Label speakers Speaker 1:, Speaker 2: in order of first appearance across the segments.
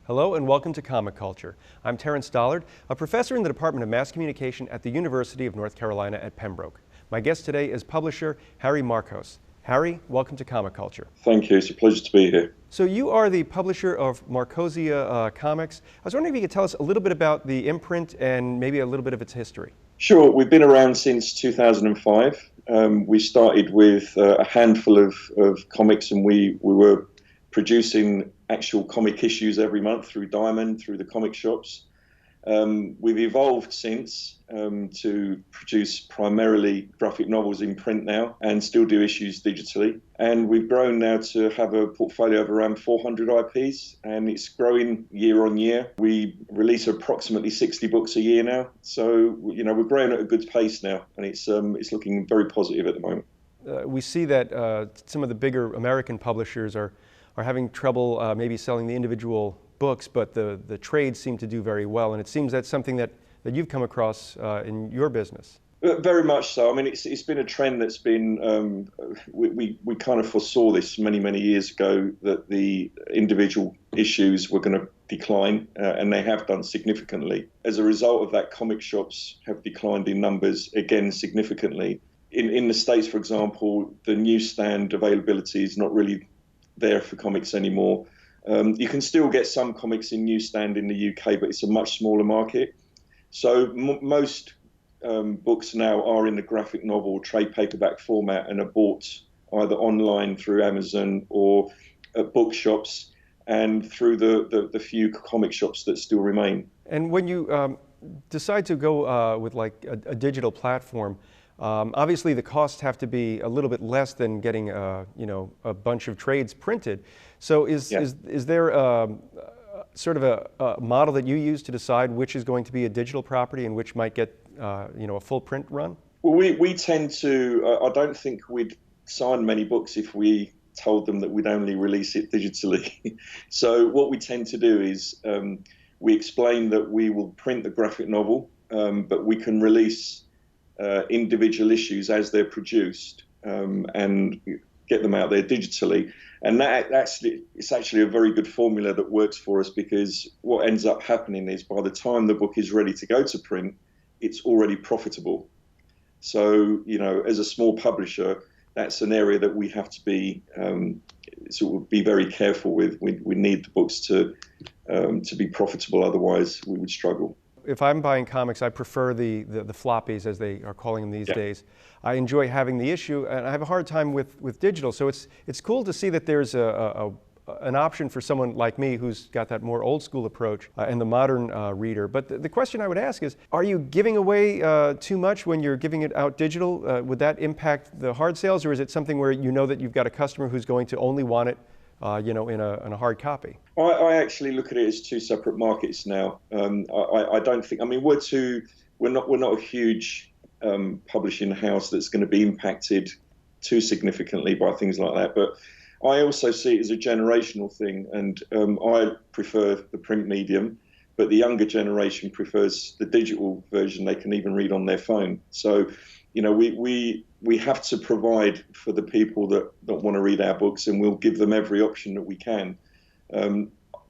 Speaker 1: Hello and welcome to Comic Culture. I'm Terrence Dollard, a professor in the Department of Mass Communication at the University of North Carolina at Pembroke. My guest today is publisher Harry Markos. Harry, welcome to Comic Culture.
Speaker 2: Thank you. It's a pleasure to be here.
Speaker 1: So you are the publisher of Markosia Comics. I was wondering if you could tell us a little bit about the imprint and maybe a little bit of its history.
Speaker 2: Sure. We've been around since 2005. We started with a handful of comics, and we were producing actual comic issues every month through Diamond, through the comic shops. We've evolved since to produce primarily graphic novels in print now and still do issues digitally. And we've grown now to have a portfolio of around 400 IPs, and it's growing year on year. We release approximately 60 books a year now. So, we're growing at a good pace now, and it's looking very positive at the moment.
Speaker 1: We see that some of the bigger American publishers are having trouble maybe selling the individual books, but the trades seem to do very well, and it seems that's something that you've come across in your business.
Speaker 2: Very much so. I mean, it's been a trend that's been, we kind of foresaw this many years ago, that the individual issues were going to decline, and they have done significantly. As a result of that, comic shops have declined in numbers again significantly. In the States, for example, the newsstand availability is not really there for comics anymore. You can still get some comics in newsstand in the UK, but it's a much smaller market. So most books now are in the graphic novel trade paperback format and are bought either online through Amazon or at bookshops and through the few comic shops that still remain.
Speaker 1: And when you decide to go with like a digital platform, obviously the costs have to be a little bit less than getting a bunch of trades printed. So is there sort of a model that you use to decide which is going to be a digital property and which might get a full print run?
Speaker 2: Well, we tend to, I don't think we'd sign many books if we told them that we'd only release it digitally. So what we tend to do is we explain that we will print the graphic novel, but we can release individual issues as they're produced and get them out there digitally. And it's actually a very good formula that works for us, because what ends up happening is by the time the book is ready to go to print, it's already profitable. So, as a small publisher, that's an area that we have to be be very careful with. We need the books to be profitable, otherwise we would struggle.
Speaker 1: If I'm buying comics, I prefer the floppies, as they are calling them these days. I enjoy having the issue, and I have a hard time with digital. So it's cool to see that there's an option for someone like me who's got that more old school approach and the modern reader. But the question I would ask is, are you giving away too much when you're giving it out digital? Would that impact the hard sales, or is it something where you know that you've got a customer who's going to only want it in a hard copy?
Speaker 2: I actually look at it as two separate markets now. I don't think, we're not a huge publishing house that's going to be impacted too significantly by things like that. But I also see it as a generational thing, and I prefer the print medium, but the younger generation prefers the digital version they can even read on their phone. So, we have to provide for the people that want to read our books, and we'll give them every option that we can.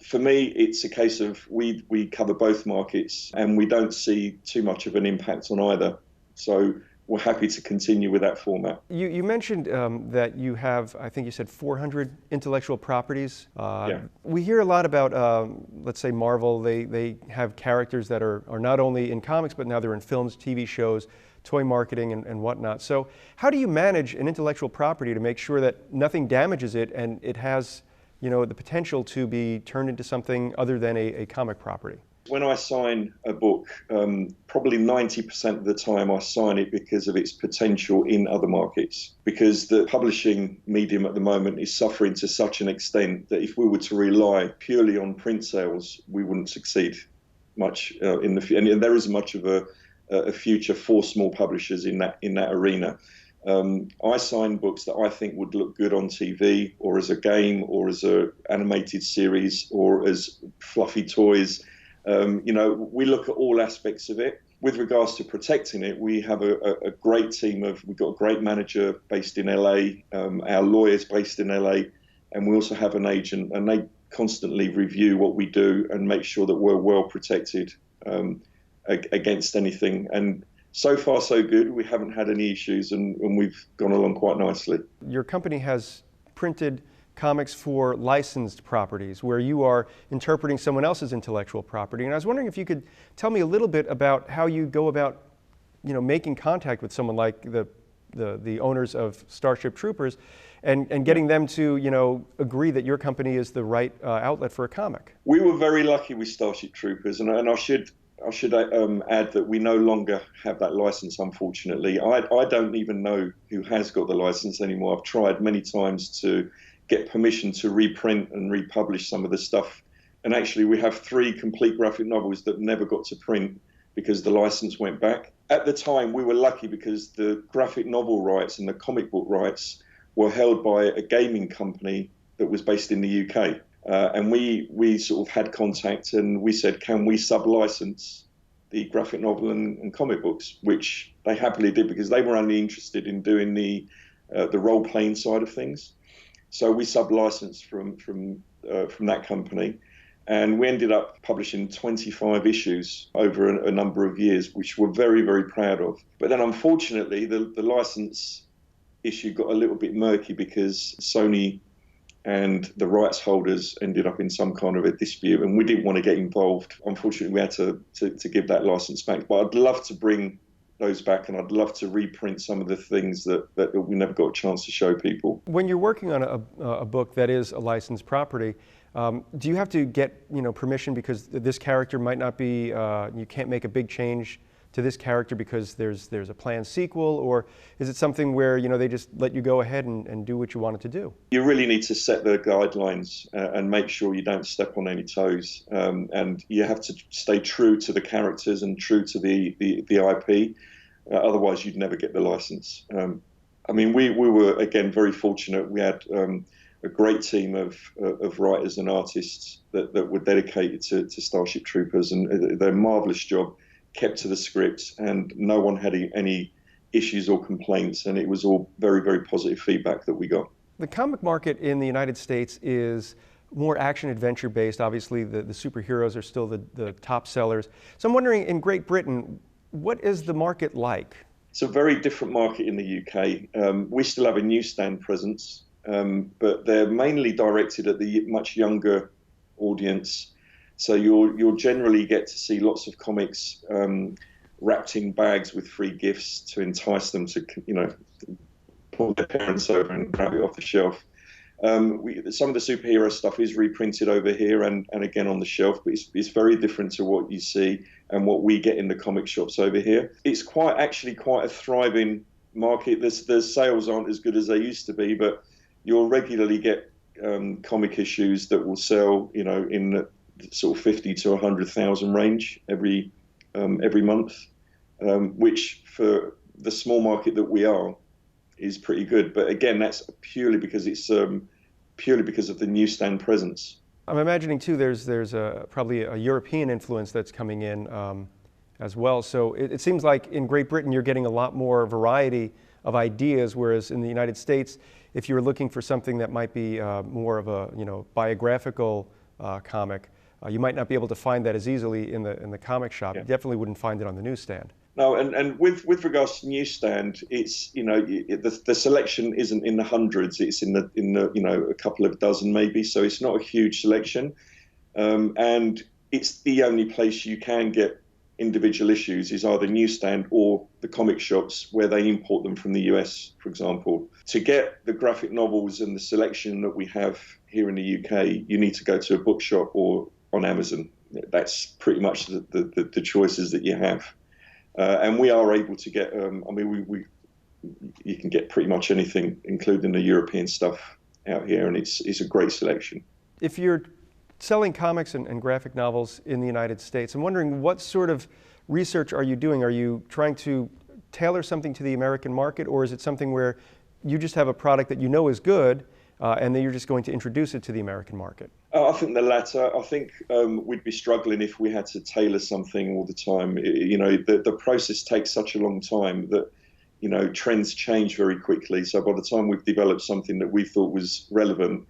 Speaker 2: For me, it's a case of we cover both markets, and we don't see too much of an impact on either. So we're happy to continue with that format.
Speaker 1: You mentioned that you have, I think you said 400 intellectual properties. We hear a lot about, let's say, Marvel. They have characters that are not only in comics, but now they're in films, TV shows, toy marketing, and whatnot. So how do you manage an intellectual property to make sure that nothing damages it and it has the potential to be turned into something other than a comic property?
Speaker 2: When I sign a book, probably 90% of the time I sign it because of its potential in other markets. Because the publishing medium at the moment is suffering to such an extent that if we were to rely purely on print sales, we wouldn't succeed much in the future. And there isn't much of a future for small publishers in that arena. I sign books that I think would look good on TV, or as a game, or as an animated series, or as fluffy toys. We look at all aspects of it. With regards to protecting it, we have a great team we've got a great manager based in LA, our lawyers based in LA, and we also have an agent, and they constantly review what we do and make sure that we're well protected against anything. And so far, so good. We haven't had any issues, and we've gone along quite nicely.
Speaker 1: Your company has printed comics for licensed properties where you are interpreting someone else's intellectual property. And I was wondering if you could tell me a little bit about how you go about, making contact with someone like the owners of Starship Troopers and getting them to, agree that your company is the right outlet for a comic.
Speaker 2: We were very lucky with Starship Troopers, and I should add that we no longer have that license, unfortunately. I don't even know who has got the license anymore. I've tried many times to get permission to reprint and republish some of the stuff. And actually, we have 3 complete graphic novels that never got to print because the license went back. At the time, we were lucky because the graphic novel rights and the comic book rights were held by a gaming company that was based in the UK. And we sort of had contact, and we said, can we sub-license the graphic novel and comic books, which they happily did because they were only interested in doing the role-playing side of things. So we sub-licensed from that company, and we ended up publishing 25 issues over a number of years, which we're very, very proud of. But then, unfortunately, the license issue got a little bit murky because Sony and the rights holders ended up in some kind of a dispute, and we didn't want to get involved. Unfortunately, we had to give that license back. But I'd love to bring those back, and I'd love to reprint some of the things that we never got a chance to show people.
Speaker 1: When you're working on a book that is a licensed property, do you have to get permission because this character might not be, you can't make a big change to this character because there's a planned sequel, or is it something where they just let you go ahead and do what you wanted to do? You
Speaker 2: really need to set the guidelines and make sure you don't step on any toes, and you have to stay true to the characters and true to the IP. Otherwise, you'd never get the license. I mean, we were again very fortunate. We had a great team of writers and artists that were dedicated to Starship Troopers, and they did a marvelous job. Kept to the script, and no one had any issues or complaints, and it was all very, very positive feedback that we got. The comic market in the United States is more action-adventure based. Obviously, the superheroes are still the top sellers. So I'm wondering, in Great Britain, what is the market like? It's a very different market in the UK. We still have a newsstand presence, but they're mainly directed at the much younger audience. So you'll generally get to see lots of comics wrapped in bags with free gifts to entice them to, pull their parents over and grab it off the shelf. Some of the superhero stuff is reprinted over here and again on the shelf, but it's very different to what you see and what we get in the comic shops over here. It's actually quite a thriving market. The sales aren't as good as they used to be, but you'll regularly get comic issues that will sell, in the sort of 50 to 100,000 range every month, which for the small market that we are is pretty good. But again, that's purely because it's purely because of the newsstand presence. I'm imagining too there's probably a European influence that's coming in as well. So it seems like in Great Britain you're getting a lot more variety of ideas, whereas in the United States, if you're looking for something that might be more of a biographical comic, you might not be able to find that as easily in the comic shop. Yeah. You definitely wouldn't find it on the newsstand. No, and with regards to newsstand, it's the selection isn't in the hundreds. It's in the a couple of dozen maybe. So it's not a huge selection, and it's the only place you can get individual issues is either newsstand or the comic shops where they import them from the US, for example. To get the graphic novels and the selection that we have here in the UK, you need to go to a bookshop or on Amazon. That's pretty much the choices that you have. And we are able to get, you can get pretty much anything, including the European stuff out here, and it's a great selection. If you're selling comics and graphic novels in the United States, I'm wondering what sort of research are you doing? Are you trying to tailor something to the American market, or is it something where you just have a product that you know is good, and then you're just going to introduce it to the American market? I think the latter. I think we'd be struggling if we had to tailor something all the time. The process takes such a long time that, trends change very quickly. So by the time we've developed something that we thought was relevant,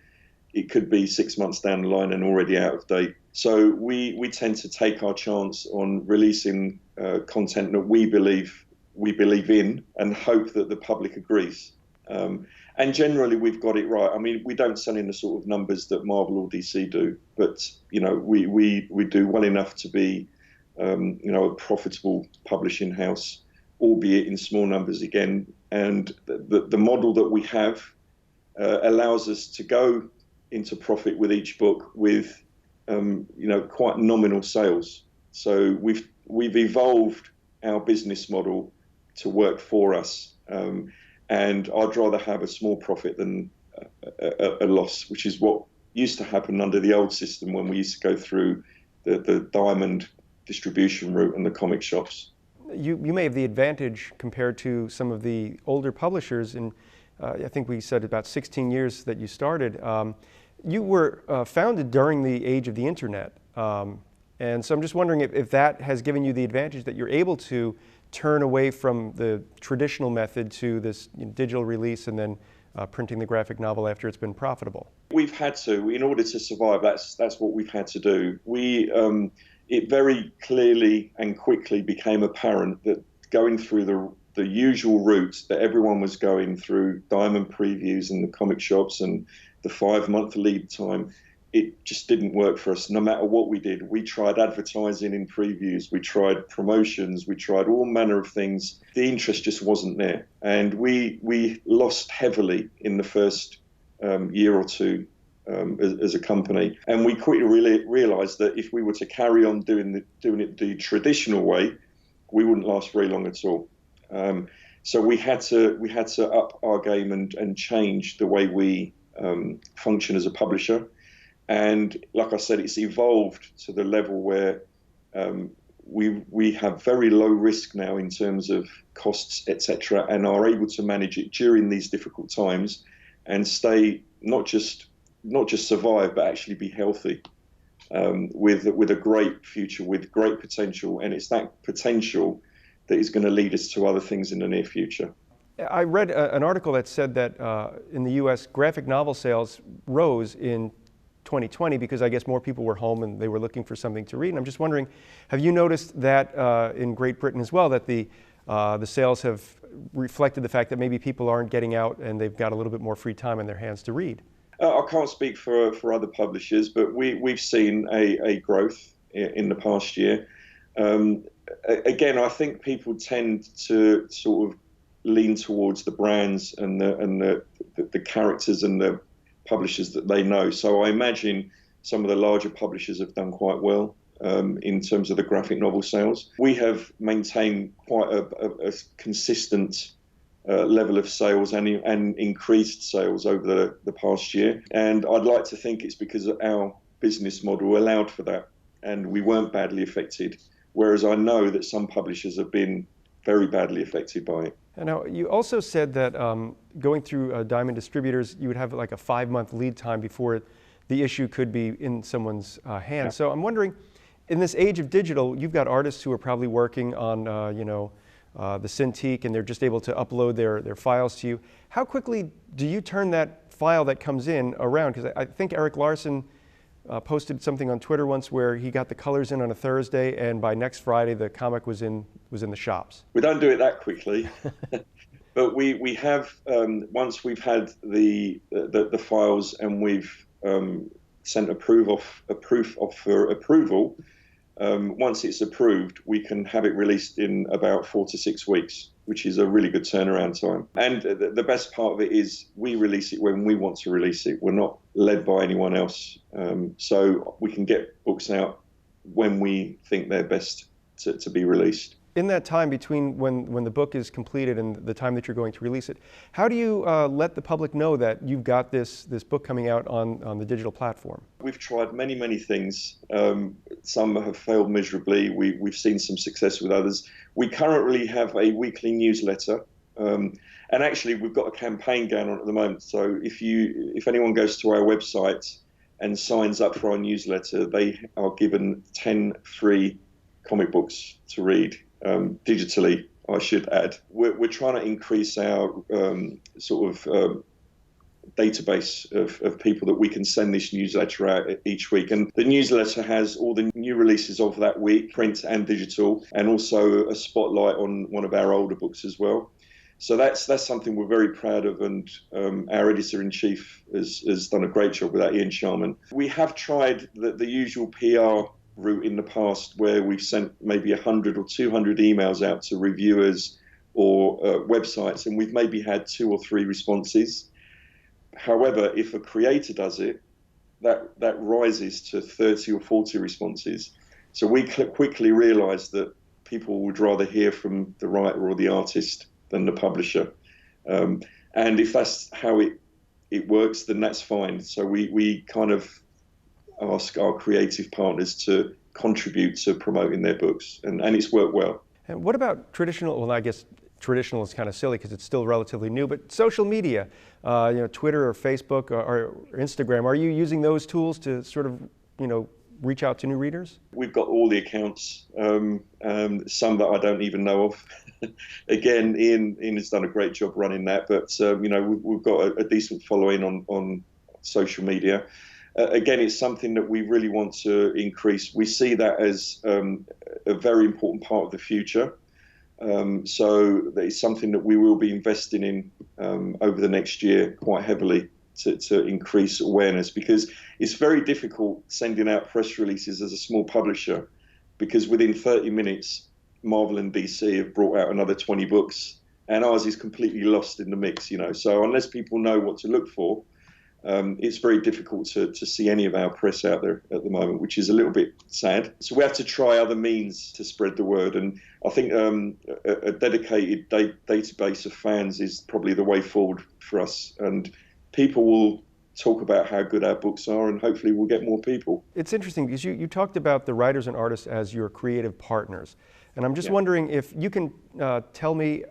Speaker 2: it could be 6 months down the line and already out of date. So we tend to take our chance on releasing content that we believe in and hope that the public agrees. And generally, we've got it right. I mean, we don't sell in the sort of numbers that Marvel or DC do, but we do well enough to be a profitable publishing house, albeit in small numbers again. And the model that we have allows us to go into profit with each book with quite nominal sales. So we've evolved our business model to work for us, and I'd rather have a small profit than a loss, which is what used to happen under the old system when we used to go through the diamond distribution route and the comic shops.
Speaker 1: You may have the advantage compared to some of the older publishers, and I think we said about 16 years that you started. You were founded during the age of the internet, and so I'm just wondering if that has given you the advantage that you're able to turn away from the traditional method to this digital release and then printing the graphic novel after it's been profitable.
Speaker 2: We've had to, in order to survive, that's what we've had to do. It very clearly and quickly became apparent that going through the usual routes that everyone was going through, diamond previews and the comic shops and the 5-month lead time, it just didn't work for us. No matter what we did, we tried advertising in previews, we tried promotions, we tried all manner of things. The interest just wasn't there. And we lost heavily in the first year or two as a company. And we quickly realized that if we were to carry on doing it the traditional way, we wouldn't last very long at all. So we had to up our game and change the way we function as a publisher. And like I said, it's evolved to the level where we have very low risk now in terms of costs, etc., and are able to manage it during these difficult times and stay not just survive, but actually be healthy with a great future, with great potential. And it's that potential that is going to lead us to other things in the near future.
Speaker 1: I read an article that said that in the U.S., graphic novel sales rose in 2020 because I guess more people were home and they were looking for something to read. And I'm just wondering, have you noticed that in Great Britain as well, that the sales have reflected the fact that maybe people aren't getting out and they've got a little bit more free time in their hands to read?
Speaker 2: I can't speak for other publishers, but we've seen a growth in the past year. Again, I think people tend to sort of lean towards the brands and the characters and the publishers that they know. So I imagine some of the larger publishers have done quite well in terms of the graphic novel sales. We have maintained quite a consistent level of sales and increased sales over the past year. And I'd like to think it's because our business model allowed for that and we weren't badly affected. Whereas I know that some publishers have been very badly affected by it.
Speaker 1: And now, you also said that going through Diamond distributors, you would have like a 5-month lead time before the issue could be in someone's hands. Yeah. So I'm wondering, in this age of digital, you've got artists who are probably working on, the Cintiq, and they're just able to upload their files to you. How quickly do you turn that file that comes in around? Because I think Eric Larson posted something on Twitter once where he got the colors in on a Thursday, and by next Friday the comic was in the shops.
Speaker 2: We don't do it that quickly, but we have once we've had the files and we've sent a proof for approval. Once it's approved, we can have it released in about 4 to 6 weeks, which is a really good turnaround time. And the best part of it is we release it when we want to release it. We're not led by anyone else. So we can get books out when we think they're best to be released.
Speaker 1: In that time between when the book is completed and the time that you're going to release it, how do you let the public know that you've got this book coming out on the digital platform?
Speaker 2: We've tried many things. Some have failed miserably. We've seen some success with others. We currently have a weekly newsletter, and actually we've got a campaign going on at the moment. So if anyone goes to our website and signs up for our newsletter, they are given 10 free comic books to read. Digitally, I should add. We're trying to increase our database of people that we can send this newsletter out each week. And the newsletter has all the new releases of that week, print and digital, and also a spotlight on one of our older books as well. So that's something we're very proud of, and our editor-in-chief has done a great job with that, Ian Sharman. We have tried the usual PR route in the past, where we've sent maybe 100 or 200 emails out to reviewers or websites, and we've maybe had 2 or 3 responses. However, if a creator does it, that rises to 30 or 40 responses. So we quickly realised that people would rather hear from the writer or the artist than the publisher. And if that's how it works, then that's fine. So we kind of ask our creative partners to contribute to promoting their books, and it's worked well.
Speaker 1: And what about traditional, well, I guess traditional is kind of silly because it's still relatively new, but social media, Twitter or Facebook or Instagram, are you using those tools to sort of, reach out to new readers?
Speaker 2: We've got all the accounts, some that I don't even know of. Again, Ian has done a great job running that, but we've got a decent following on social media. Again, it's something that we really want to increase. We see that as a very important part of the future. So that is something that we will be investing in over the next year quite heavily to increase awareness, because it's very difficult sending out press releases as a small publisher, because within 30 minutes, Marvel and DC have brought out another 20 books, and ours is completely lost in the mix, So unless people know what to look for, it's very difficult to see any of our press out there at the moment, which is a little bit sad. So we have to try other means to spread the word. And I think a dedicated database of fans is probably the way forward for us. And people will talk about how good our books are, and hopefully we'll get more people.
Speaker 1: It's interesting because you talked about the writers and artists as your creative partners. And I'm just wondering if you can tell me,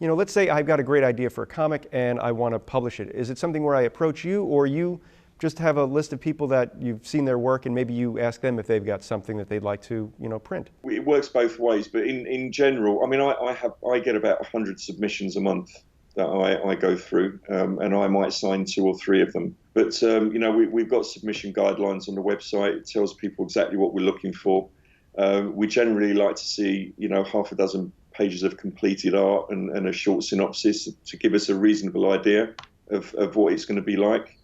Speaker 1: let's say I've got a great idea for a comic and I want to publish it. Is it something where I approach you, or you just have a list of people that you've seen their work and maybe you ask them if they've got something that they'd like to, print?
Speaker 2: It works both ways, but in general, I mean, I get about 100 submissions a month that I go through, and I might sign 2 or 3 of them. But, we've got submission guidelines on the website. It tells people exactly what we're looking for. We generally like to see, half a dozen pages of completed art and a short synopsis to give us a reasonable idea of what it's going to be like.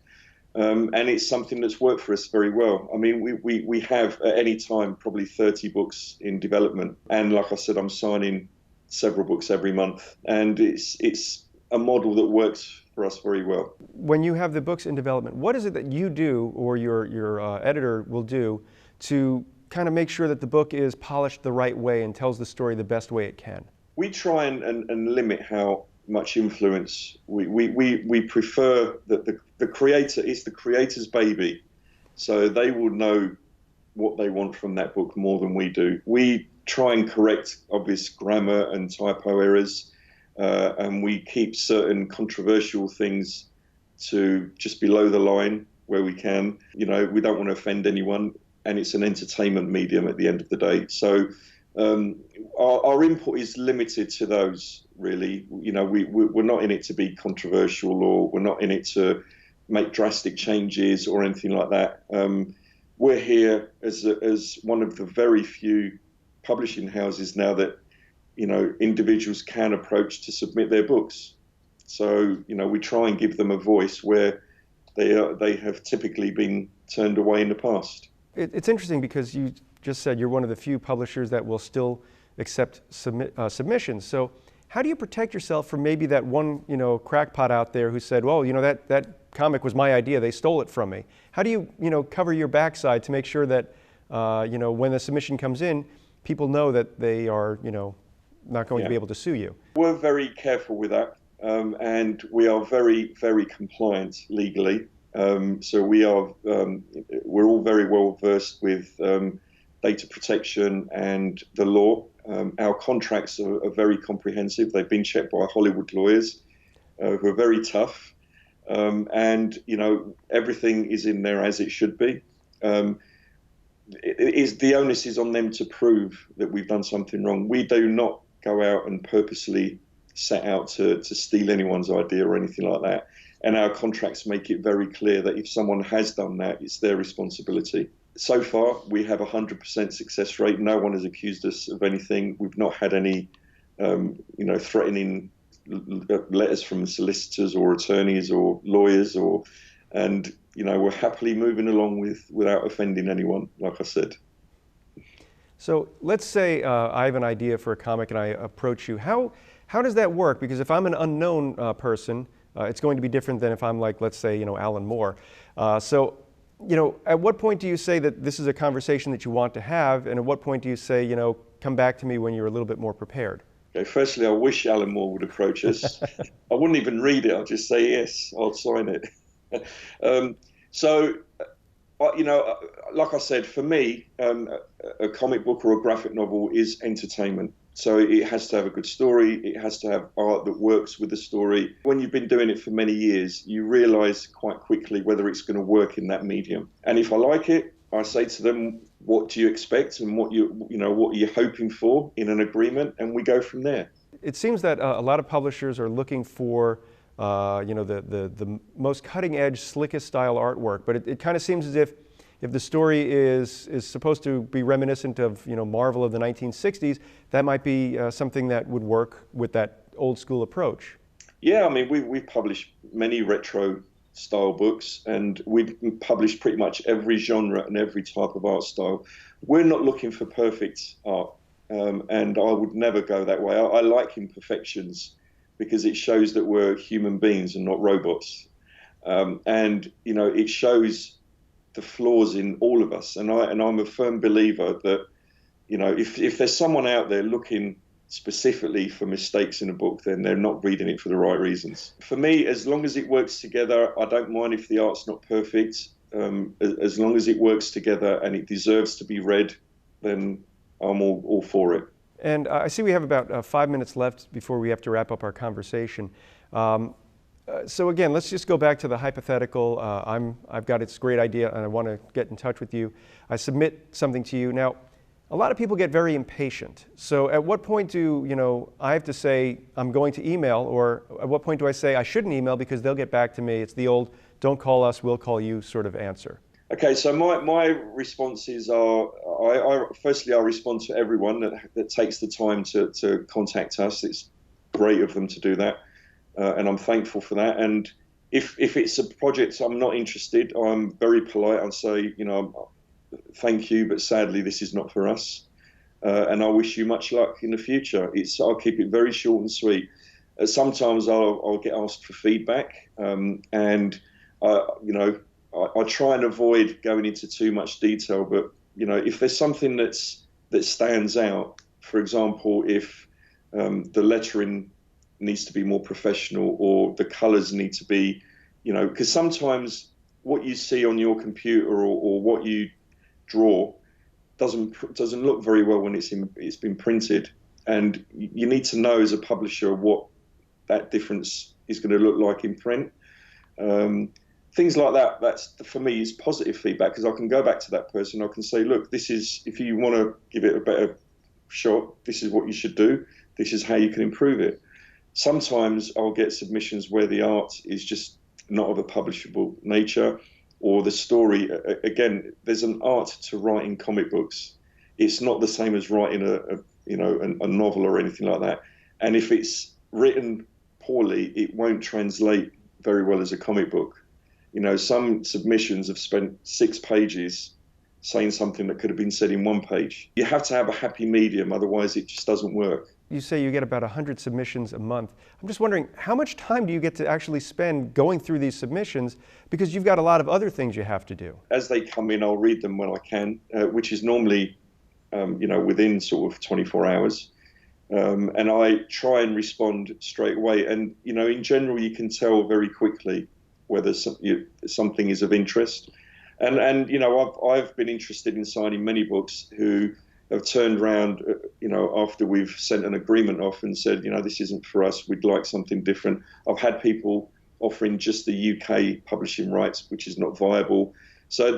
Speaker 2: And it's something that's worked for us very well. I mean, we have at any time probably 30 books in development. And like I said, I'm signing several books every month. And it's a model that works for us very well.
Speaker 1: When you have the books in development, what is it that you do, or your editor will do, to kind of make sure that the book is polished the right way and tells the story the best way it can?
Speaker 2: We try and limit how much influence. We prefer that the creator is the creator's baby, so they will know what they want from that book more than we do. We try and correct obvious grammar and typo errors, and we keep certain controversial things to just below the line where we can. We don't want to offend anyone, and it's an entertainment medium at the end of the day. So our input is limited to those, really. We're not in it to be controversial, or we're not in it to make drastic changes or anything like that. We're here as one of the very few publishing houses now that individuals can approach to submit their books. So we try and give them a voice where they have typically been turned away in the past.
Speaker 1: It's interesting because you just said you're one of the few publishers that will still accept submissions. So how do you protect yourself from maybe that one crackpot out there who said, well, that comic was my idea, they stole it from me? How do you cover your backside to make sure that when the submission comes in, people know that they are not going to be able to sue you?
Speaker 2: We're very careful with that, and we are very, very compliant legally. So we're all very well versed with data protection and the law. Our contracts are very comprehensive. They've been checked by Hollywood lawyers who are very tough, and everything is in there as it should be. The onus is on them to prove that we've done something wrong. We do not go out and purposely set out to steal anyone's idea or anything like that. And our contracts make it very clear that if someone has done that, it's their responsibility. So far, we have a 100% success rate. No one has accused us of anything. We've not had any, threatening letters from solicitors or attorneys or lawyers, and we're happily moving along without offending anyone, like I said.
Speaker 1: So let's say I have an idea for a comic and I approach you. How does that work? Because if I'm an unknown person, it's going to be different than if I'm like, let's say, Alan Moore. So at what point do you say that this is a conversation that you want to have, and at what point do you say, come back to me when you're a little bit more prepared?
Speaker 2: Okay, firstly, I wish Alan Moore would approach us. I wouldn't even read it. I'll just say, yes, I'll sign it. Like I said, for me, a comic book or a graphic novel is entertainment. So it has to have a good story. It has to have art that works with the story. When you've been doing it for many years, you realize quite quickly whether it's going to work in that medium. And if I like it, I say to them, what do you expect and what are you hoping for in an agreement? And we go from there.
Speaker 1: It seems that a lot of publishers are looking for the most cutting edge, slickest style artwork, but it kind of seems as if the story is supposed to be reminiscent of Marvel of the 1960s, that might be something that would work with that old school approach.
Speaker 2: Yeah, I mean, we've published many retro style books, and we've published pretty much every genre and every type of art style. We're not looking for perfect art, and I would never go that way. I like imperfections because it shows that we're human beings and not robots, and it shows the flaws in all of us. And I'm a firm believer that if there's someone out there looking specifically for mistakes in a book, then they're not reading it for the right reasons. For me, as long as it works together, I don't mind if the art's not perfect. As long as it works together and it deserves to be read, then I'm all for it.
Speaker 1: And I see we have about 5 minutes left before we have to wrap up our conversation. So again, let's just go back to the hypothetical. I've got this great idea and I want to get in touch with you. I submit something to you. Now, a lot of people get very impatient. So at what point do I have to say I'm going to email, or at what point do I say I shouldn't email because they'll get back to me? It's the old "don't call us, we'll call you" sort of answer.
Speaker 2: Okay, so my responses are, firstly, I respond to everyone that takes the time to contact us. It's great of them to do that, and I'm thankful for that. And if it's a project I'm not interested, I'm very polite. I'll say, thank you, but sadly this is not for us, and I wish you much luck in the future. I'll keep it very short and sweet. Sometimes I'll get asked for feedback, and I try and avoid going into too much detail. But if there's something that stands out, for example, if the lettering needs to be more professional, or the colours need to be, because sometimes what you see on your computer or what you draw doesn't look very well when it's been printed, and you need to know as a publisher what that difference is going to look like in print. Things like that, that's for me is positive feedback, because I can go back to that person. I can say, look, this is, if you want to give it a better shot, this is what you should do. This is how you can improve it. Sometimes I'll get submissions where the art is just not of a publishable nature, or the story, again, there's an art to writing comic books. It's not the same as writing a novel or anything like that. And if it's written poorly, it won't translate very well as a comic book. Some submissions have spent 6 pages saying something that could have been said in 1 page. You have to have a happy medium, otherwise it just doesn't work.
Speaker 1: You say you get about 100 submissions a month. I'm just wondering, how much time do you get to actually spend going through these submissions? Because you've got a lot of other things you have to do.
Speaker 2: As they come in, I'll read them when I can, which is normally, within sort of 24 hours. And I try and respond straight away. And, in general, you can tell very quickly whether something is of interest. And I've been interested in signing many books who have turned around, after we've sent an agreement off and said, this isn't for us, we'd like something different. I've had people offering just the UK publishing rights, which is not viable. So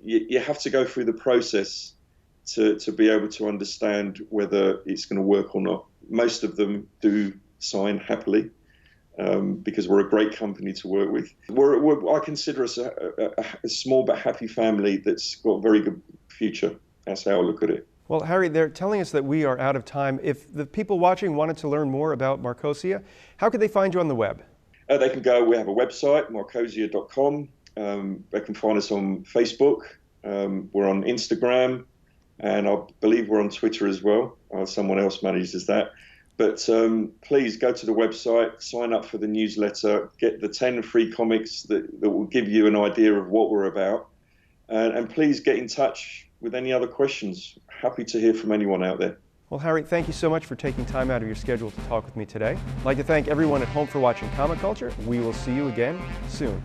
Speaker 2: you have to go through the process to be able to understand whether it's going to work or not. Most of them do sign happily. because we're a great company to work with. I consider us a small but happy family that's got a very good future. That's how I look at it.
Speaker 1: Well, Harry, they're telling us that we are out of time. If the people watching wanted to learn more about Markosia, how could they find you on the web?
Speaker 2: They can go, we have a website, markosia.com. They can find us on Facebook. We're on Instagram, and I believe we're on Twitter as well. Someone else manages that. But please go to the website, sign up for the newsletter, get the 10 free comics that will give you an idea of what we're about. And please get in touch with any other questions. Happy to hear from anyone out there.
Speaker 1: Well, Harry, thank you so much for taking time out of your schedule to talk with me today. I'd like to thank everyone at home for watching Comic Culture. We will see you again soon.